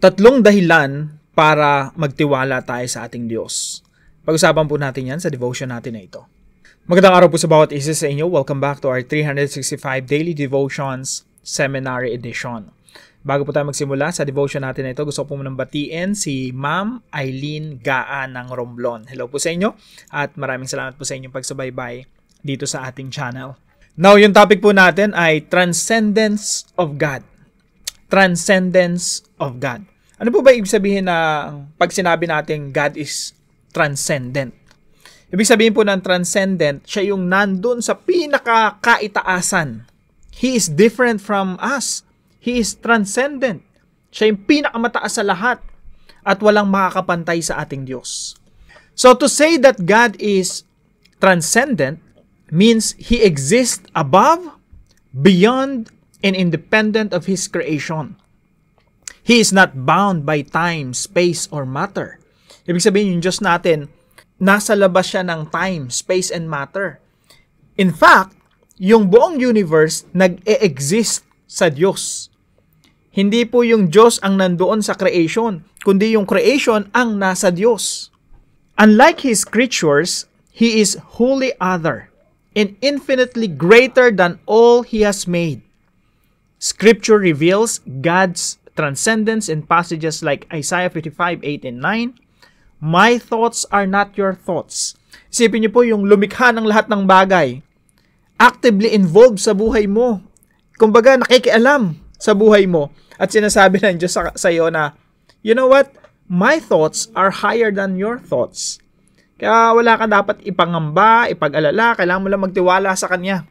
Tatlong dahilan para magtiwala tayo sa ating Diyos. Pag-usapan po natin yan sa devotion natin na ito. Magandang araw po sa bawat isa sa inyo. Welcome back to our 365 Daily Devotions Seminary Edition. Bago po tayo magsimula sa devotion natin na ito, gusto ko po munang batiin si Ma'am Eileen Gaa ng Romblon. Hello po sa inyo at maraming salamat po sa inyong pagsubaybay dito sa ating channel. Now, yung topic po natin ay Transcendence of God. Transcendence of God. Ano po ba ibig sabihin na pag sinabi natin God is transcendent? Ibig sabihin po ng transcendent, siya yung nandun sa pinakakaitaasan. He is different from us. He is transcendent. Siya yung pinakamataas sa lahat at walang makakapantay sa ating Diyos. So to say that God is transcendent means He exists above, beyond, and independent of His creation. He is not bound by time, space, or matter. Ibig sabihin yung Diyos natin, nasa labas siya ng time, space, and matter. In fact, yung buong universe nag-e-exist sa Diyos. Hindi po yung Diyos ang nandoon sa creation, kundi yung creation ang nasa Diyos. Unlike His creatures, He is wholly other and infinitely greater than all He has made. Scripture reveals God's transcendence in passages like Isaiah 55:8 and 9. My thoughts are not your thoughts. Isipin niyo po yung lumikha ng lahat ng bagay. Actively involved sa buhay mo. Kumbaga, nakikialam sa buhay mo. At sinasabi ng Diyos sa iyo na, you know what? My thoughts are higher than your thoughts. Kaya wala ka dapat ipangamba, ipag-alala. Kailangan mo lang magtiwala sa Kanya.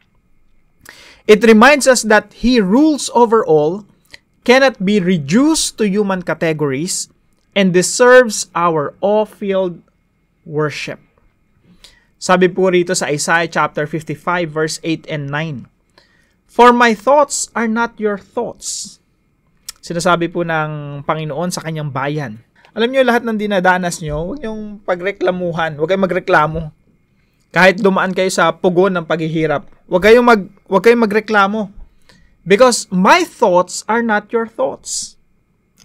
It reminds us that He rules over all, cannot be reduced to human categories, and deserves our awe-filled worship. Sabi po rito sa Isaiah chapter 55 verse 8 and 9. For my thoughts are not your thoughts. Sinasabi po ng Panginoon sa kanyang bayan. Alam niyo, lahat ng dinadanas niyo, huwag niyong pagreklamuhan, huwag kayong magreklamo. Kahit dumaan kayo sa pugon ng paghihirap, huwag kayong magreklamo. Because my thoughts are not your thoughts.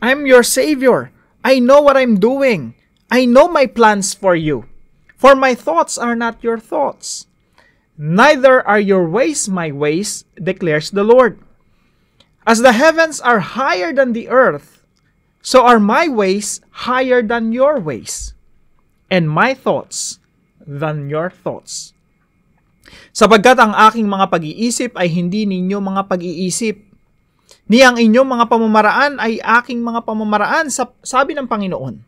I'm your Savior. I know what I'm doing. I know my plans for you. For my thoughts are not your thoughts. Neither are your ways my ways, declares the Lord. As the heavens are higher than the earth, so are my ways higher than your ways, and my thoughts than your thoughts. Sapagkat ang aking mga pag-iisip ay hindi ninyo mga pag-iisip, ni ang inyong mga pamamaraan ay aking mga pamamaraan, sabi ng Panginoon.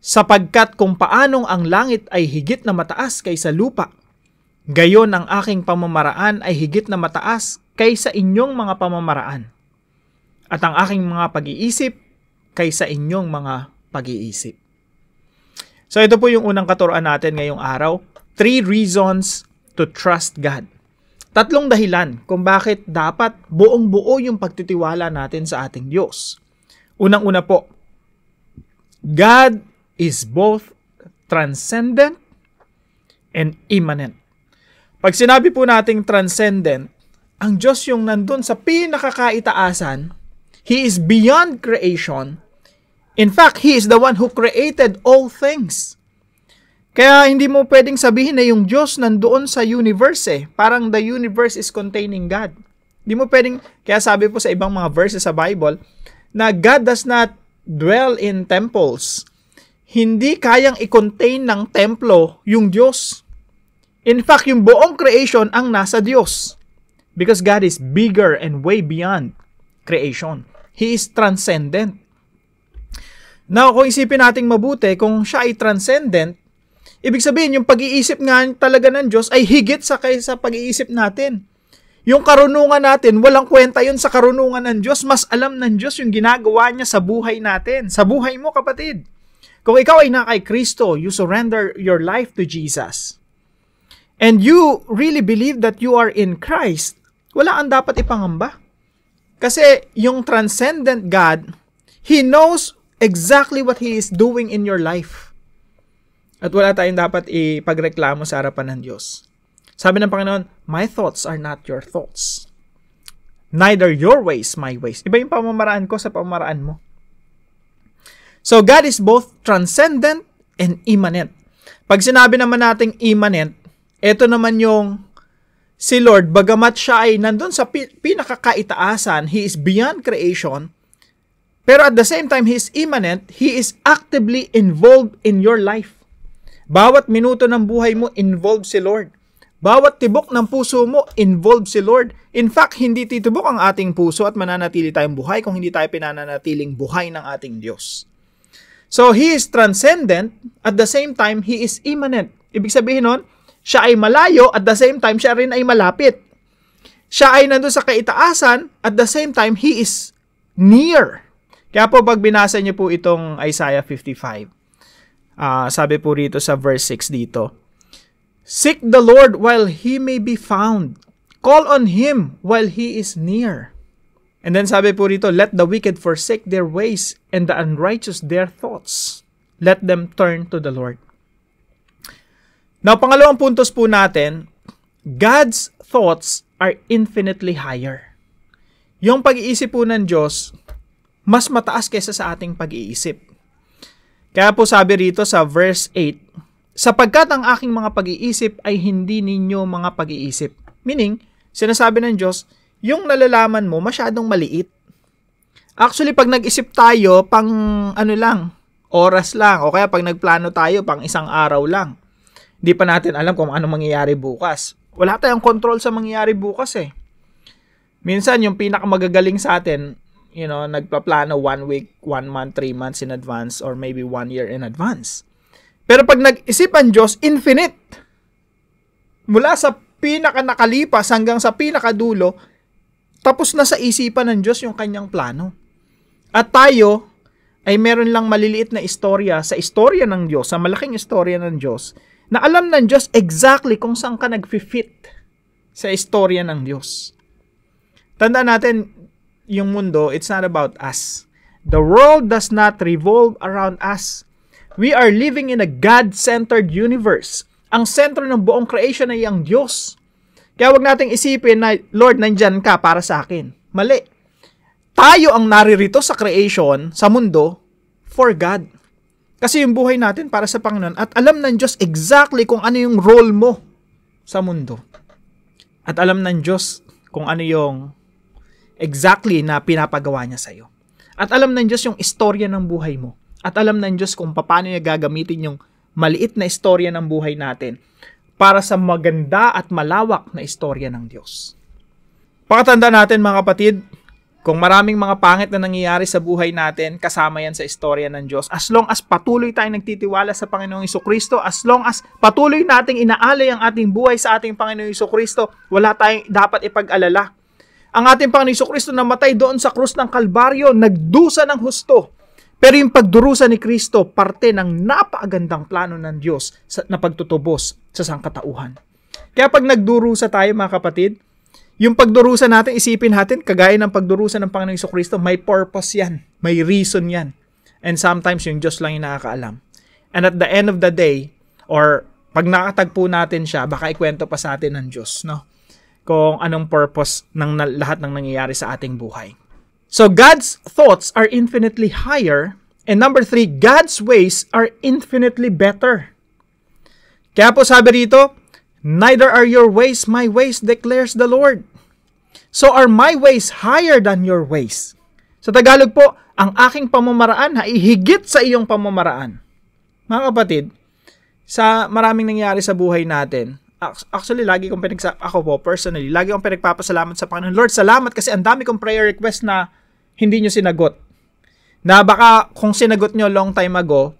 Sapagkat kung paanong ang langit ay higit na mataas kaysa lupa, gayon ang aking pamamaraan ay higit na mataas kaysa inyong mga pamamaraan, at ang aking mga pag-iisip kaysa inyong mga pag-iisip. So ito po yung unang katuruan natin ngayong araw. 3 reasons to trust God. Tatlong dahilan kung bakit dapat buong-buo yung pagtitiwala natin sa ating Diyos. Unang-una po, God is both transcendent and immanent. Pag sinabi po nating transcendent, ang Diyos yung nandun sa pinakakaitaasan. He is beyond creation. In fact, He is the one who created all things. Kaya hindi mo pwedeng sabihin na yung Diyos nandoon sa universe eh. Parang the universe is containing God. Hindi mo pwedeng, kaya sabi po sa ibang mga verses sa Bible, na God does not dwell in temples. Hindi kayang i-contain ng templo yung Diyos. In fact, yung buong creation ang nasa Diyos. Because God is bigger and way beyond creation. He is transcendent. Now, kung isipin nating mabuti, kung siya ay transcendent, ibig sabihin, yung pag-iisip nga talaga ng Diyos ay higit sa kaysa pag-iisip natin. Yung karunungan natin, walang kwenta yun sa karunungan ng Diyos. Mas alam ng Diyos yung ginagawa niya sa buhay natin. Sa buhay mo, kapatid. Kung ikaw ay na kay Kristo, you surrender your life to Jesus. And you really believe that you are in Christ, wala ang dapat ipangamba. Kasi yung transcendent God, He knows exactly what He is doing in your life. At wala tayong dapat ipagreklamo sa harapan ng Diyos. Sabi ng Panginoon, my thoughts are not your thoughts. Neither your ways, my ways. Iba yung pamamaraan ko sa pamamaraan mo. So, God is both transcendent and immanent. Pag sinabi naman nating immanent, ito naman yung si Lord, bagamat siya ay nandun sa pinakakaitaasan, He is beyond creation, pero at the same time, He is immanent, He is actively involved in your life. Bawat minuto ng buhay mo, involved si Lord. Bawat tibok ng puso mo, involved si Lord. In fact, hindi titibok ang ating puso at mananatili tayong buhay kung hindi tayo pinananatiling buhay ng ating Diyos. So, He is transcendent, at the same time, He is immanent. Ibig sabihin nun, siya ay malayo, at the same time, siya rin ay malapit. Siya ay nandun sa kaitaasan, at the same time, He is near. Kaya po, pag binasa niyo po itong Isaiah 55, sabi po rito sa verse 6 dito, "Seek the Lord while He may be found. Call on Him while He is near." And then sabi po rito, "Let the wicked forsake their ways and the unrighteous their thoughts. Let them turn to the Lord." Now, pangalawang puntos po natin, God's thoughts are infinitely higher. Yung pag-iisip po ng Diyos, mas mataas kaysa sa ating pag-iisip. Kaya po sabi rito sa verse 8, "Sapagkat ang aking mga pag-iisip ay hindi ninyo mga pag-iisip." Meaning, sinasabi ng Diyos, yung nalalaman mo masyadong maliit. Actually, pag nag-isip tayo, pang oras lang. O kaya pag nagplano tayo, pang isang araw lang. Hindi pa natin alam kung ano mangyayari bukas. Wala tayong control sa mangyayari bukas eh. Minsan, yung pinakamagagaling sa atin, nagpaplano 1 week, 1 month, 3 months in advance, or maybe 1 year in advance. Pero pag nag-isip ang Diyos, infinite. Mula sa pinaka-nakalipas hanggang sa pinakadulo, tapos na sa isipan ng Diyos yung kanyang plano. At tayo ay meron lang maliliit na istorya sa istorya ng Diyos, sa malaking istorya ng Diyos, na alam ng Diyos exactly kung saan ka nag-fit sa istorya ng Diyos. Tandaan natin, yung mundo, it's not about us. The world does not revolve around us. We are living in a God-centered universe. Ang sentro ng buong creation ay ang Diyos. Kaya wag nating isipin na, Lord, nandyan ka para sa akin. Mali. Tayo ang naririto sa creation, sa mundo, for God. Kasi yung buhay natin para sa Panginoon at alam ng Diyos exactly kung ano yung role mo sa mundo. At alam ng Diyos kung ano yung exactly na pinapagawa niya sa'yo. At alam ng Diyos yung istorya ng buhay mo. At alam ng Diyos kung paano niya gagamitin yung maliit na istorya ng buhay natin para sa maganda at malawak na istorya ng Diyos. Pakatanda natin mga kapatid, kung maraming mga pangit na nangyayari sa buhay natin, kasama yan sa istorya ng Diyos. As long as patuloy tayong nagtitiwala sa Panginoong Jesucristo, as long as patuloy nating inaalay ang ating buhay sa ating Panginoong Jesucristo, wala tayong dapat ipag-alala. Ang ating Panginoong Jesucristo namatay doon sa krus ng Kalbaryo, nagdusa ng husto. Pero yung pagdurusa ni Kristo, parte ng napakagandang plano ng Diyos na pagtutubos sa sangkatauhan. Kaya pag nagdurusa tayo mga kapatid, yung pagdurusa natin, isipin natin, kagaya ng pagdurusa ng Panginoong Jesucristo, may purpose yan, may reason yan. And sometimes yung Diyos lang yung nakakaalam. And at the end of the day, or pag nakatagpo natin siya, baka ikwento pa sa atin ng Diyos, no? Kung anong purpose ng lahat ng nangyayari sa ating buhay. So God's thoughts are infinitely higher, and number 3, God's ways are infinitely better. Kaya po sabi rito, "Neither are your ways my ways, declares the Lord." So are my ways higher than your ways. Sa Tagalog po, ang aking pamamaraan ay higit sa iyong pamamaraan. Mga kapatid, sa maraming nangyayari sa buhay natin, actually, lagi kong pinagpapasalamat sa Panginoon. Lord, salamat kasi ang dami kong prayer request na hindi nyo sinagot. Na baka kung sinagot nyo long time ago,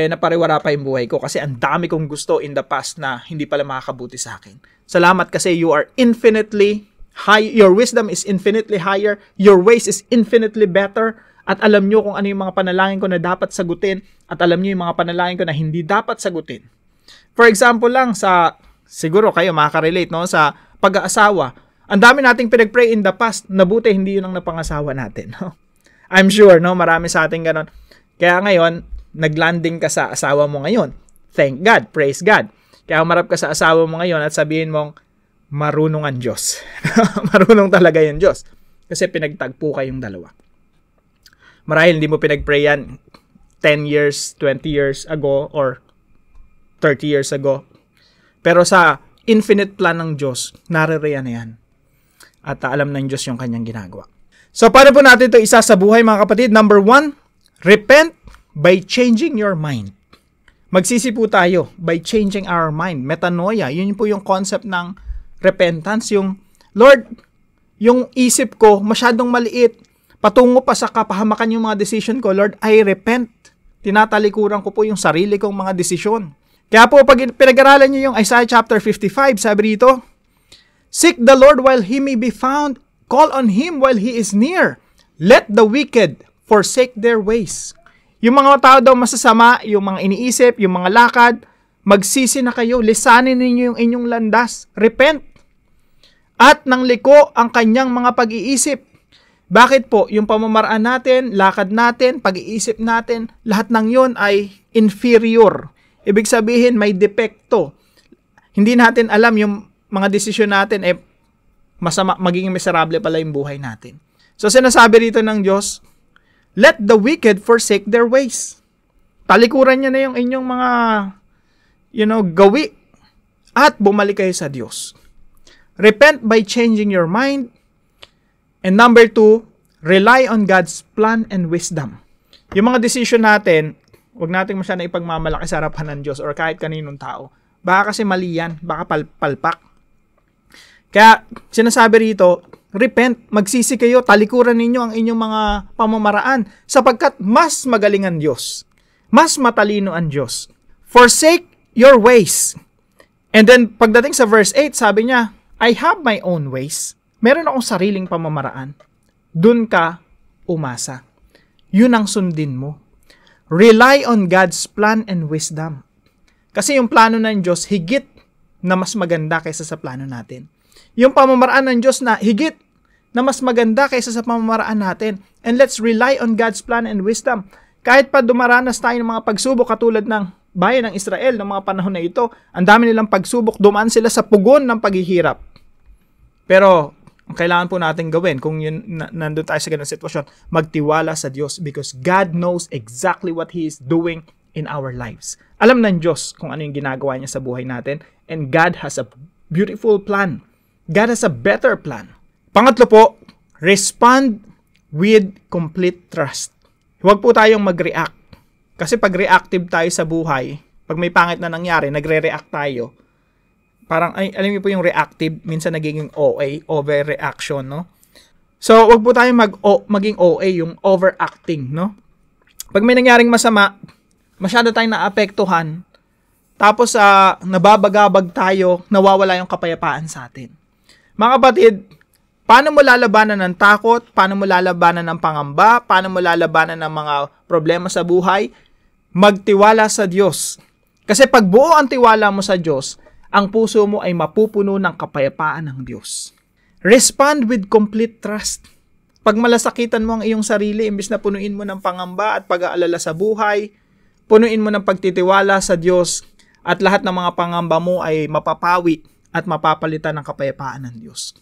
napariwara pa yung buhay ko kasi ang dami kong gusto in the past na hindi pala makakabuti sa akin. Salamat kasi you are infinitely high, your wisdom is infinitely higher, your ways is infinitely better, at alam nyo kung ano yung mga panalangin ko na dapat sagutin, at alam nyo yung mga panalangin ko na hindi dapat sagutin. For example lang, siguro kayo makaka-relate, no, sa pag-aasawa. Ang dami nating pinag-pray in the past, nabuti hindi yun ang napangasawa natin. No? I'm sure, no, marami sa ating ganon. Kaya ngayon, naglanding ka sa asawa mo ngayon. Thank God, praise God. Kaya umarap ka sa asawa mo ngayon at sabihin mong, marunong ang Diyos. Marunong talaga yung Diyos. Kasi pinagtagpo kayong dalawa. Marahil hindi mo pinag-pray yan 10 years, 20 years ago, or 30 years ago. Pero sa infinite plan ng Diyos, naririyan na yan. At alam ng Diyos yung kanyang ginagawa. So, paano po natin ito isa sa buhay, mga kapatid? Number 1, repent by changing your mind. Magsisi po tayo by changing our mind. Metanoia, yun po yung concept ng repentance. Yung, Lord, yung isip ko masyadong maliit. Patungo pa sa kapahamakan yung mga decision ko. Lord, I repent. Tinatalikuran ko po yung sarili kong mga desisyon. Kaya po, pag pinag-aralan nyo yung Isaiah chapter 55, sabi rito, seek the Lord while He may be found. Call on Him while He is near. Let the wicked forsake their ways. Yung mga tao daw masasama, yung mga iniisip, yung mga lakad, magsisi na kayo, lisanin ninyo yung inyong landas. Repent. At nang liko ang kanyang mga pag-iisip. Bakit po? Yung pamamaraan natin, lakad natin, pag-iisip natin, lahat ng yon ay inferior. Ibig sabihin, may depekto. Hindi natin alam yung mga desisyon natin, masama, magiging miserable pala yung buhay natin. So, sinasabi rito ng Diyos, let the wicked forsake their ways. Talikuran niyo na yung inyong mga, gawi at bumalik kayo sa Diyos. Repent by changing your mind. And number 2, rely on God's plan and wisdom. Yung mga decision natin, huwag natin masyadong ipagmamalaki sa harapan ng Diyos or kahit kaninong tao. Baka kasi mali yan, baka palpak. Kaya sinasabi rito, repent, magsisi kayo, talikuran ninyo ang inyong mga pamamaraan sapagkat mas magaling ang Diyos. Mas matalino ang Diyos. Forsake your ways. And then pagdating sa verse 8, sabi niya, I have my own ways. Meron akong sariling pamamaraan. Dun ka umasa. Yun ang sundin mo. Rely on God's plan and wisdom. Kasi yung plano ng Diyos, higit na mas maganda kaysa sa plano natin. Yung pamamaraan ng Diyos na higit na mas maganda kaysa sa pamamaraan natin. And let's rely on God's plan and wisdom. Kahit pa dumaranas tayo ng mga pagsubok katulad ng bayan ng Israel ng mga panahon na ito, ang dami nilang pagsubok, dumaan sila sa pugon ng paghihirap. Pero ang kailangan po natin gawin kung yun, nandun tayo sa ganung sitwasyon, magtiwala sa Diyos because God knows exactly what He is doing in our lives. Alam ng Diyos kung ano yung ginagawa niya sa buhay natin and God has a beautiful plan. God has a better plan. Pangatlo po, respond with complete trust. Huwag po tayong mag-react. Kasi pag reactive tayo sa buhay, pag may pangit na nangyari, nagre-react tayo. Parang, alam niyo po yung reactive, minsan nagiging OA, overreaction, no? So, wag po tayong maging OA, yung overacting, no? Pag may nangyaring masama, masyado tayong naapektuhan, tapos nababagabag tayo, nawawala yung kapayapaan sa atin. Mga kapatid, paano mo lalabanan ng takot? Paano mo lalabanan ng pangamba? Paano mo lalabanan ng mga problema sa buhay? Magtiwala sa Diyos. Kasi pag buo ang tiwala mo sa Diyos, ang puso mo ay mapupuno ng kapayapaan ng Diyos. Respond with complete trust. Pag malasakitan mo ang iyong sarili, imbis na punuin mo ng pangamba at pag-aalala sa buhay, punuin mo ng pagtitiwala sa Diyos at lahat ng mga pangamba mo ay mapapawi at mapapalitan ng kapayapaan ng Diyos.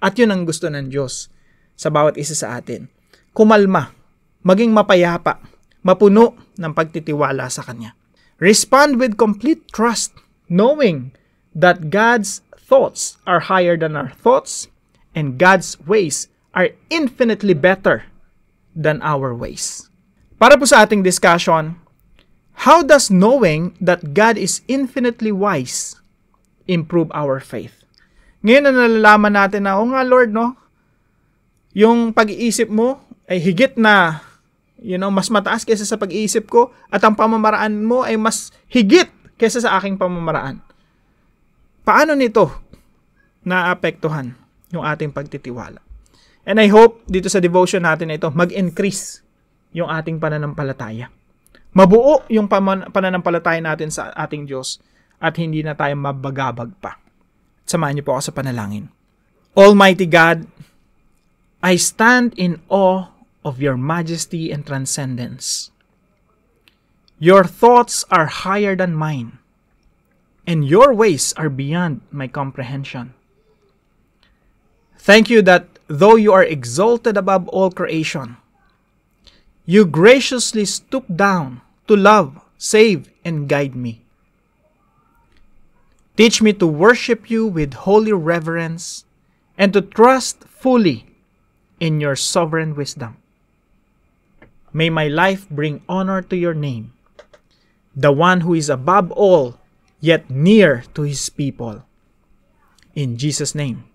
At yun ang gusto ng Diyos sa bawat isa sa atin. Kumalma, maging mapayapa, mapuno ng pagtitiwala sa Kanya. Respond with complete trust, knowing that God's thoughts are higher than our thoughts and God's ways are infinitely better than our ways. Para po sa ating discussion, how does knowing that God is infinitely wise improve our faith? Ngayon na nalalaman natin na, nga Lord, no? Yung pag-iisip mo ay higit na, mas mataas kaysa sa pag-iisip ko at ang pamamaraan mo ay mas higit kaysa sa aking pamamaraan. Paano nito naapektuhan yung ating pagtitiwala? And I hope dito sa devotion natin na ito, mag-increase yung ating pananampalataya. Mabuo yung pananampalataya natin sa ating Diyos at hindi na tayo mabagabag pa. Samahan niyo po ako sa panalangin. Almighty God, I stand in awe of your majesty and transcendence. Your thoughts are higher than mine, and your ways are beyond my comprehension. Thank you that though you are exalted above all creation, you graciously stoop down to love, save, and guide me. Teach me to worship you with holy reverence and to trust fully in your sovereign wisdom. May my life bring honor to your name, the one who is above all, yet near to his people. In Jesus' name,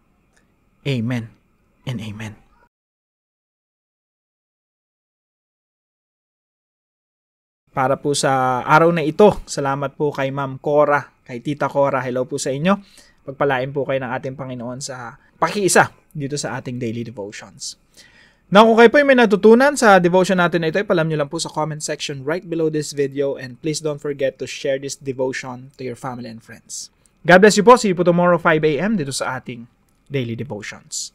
amen and amen. Para po sa araw na ito, salamat po kay Ma'am Cora, kay Tita Cora. Hello po sa inyo. Pagpalain po kayo ng ating Panginoon sa pakiisa dito sa ating daily devotions. Now, kung kayo po may natutunan sa devotion natin na ito, ipalam nyo lang po sa comment section right below this video, and please don't forget to share this devotion to your family and friends. God bless you po. See you po tomorrow 5 a.m. dito sa ating daily devotions.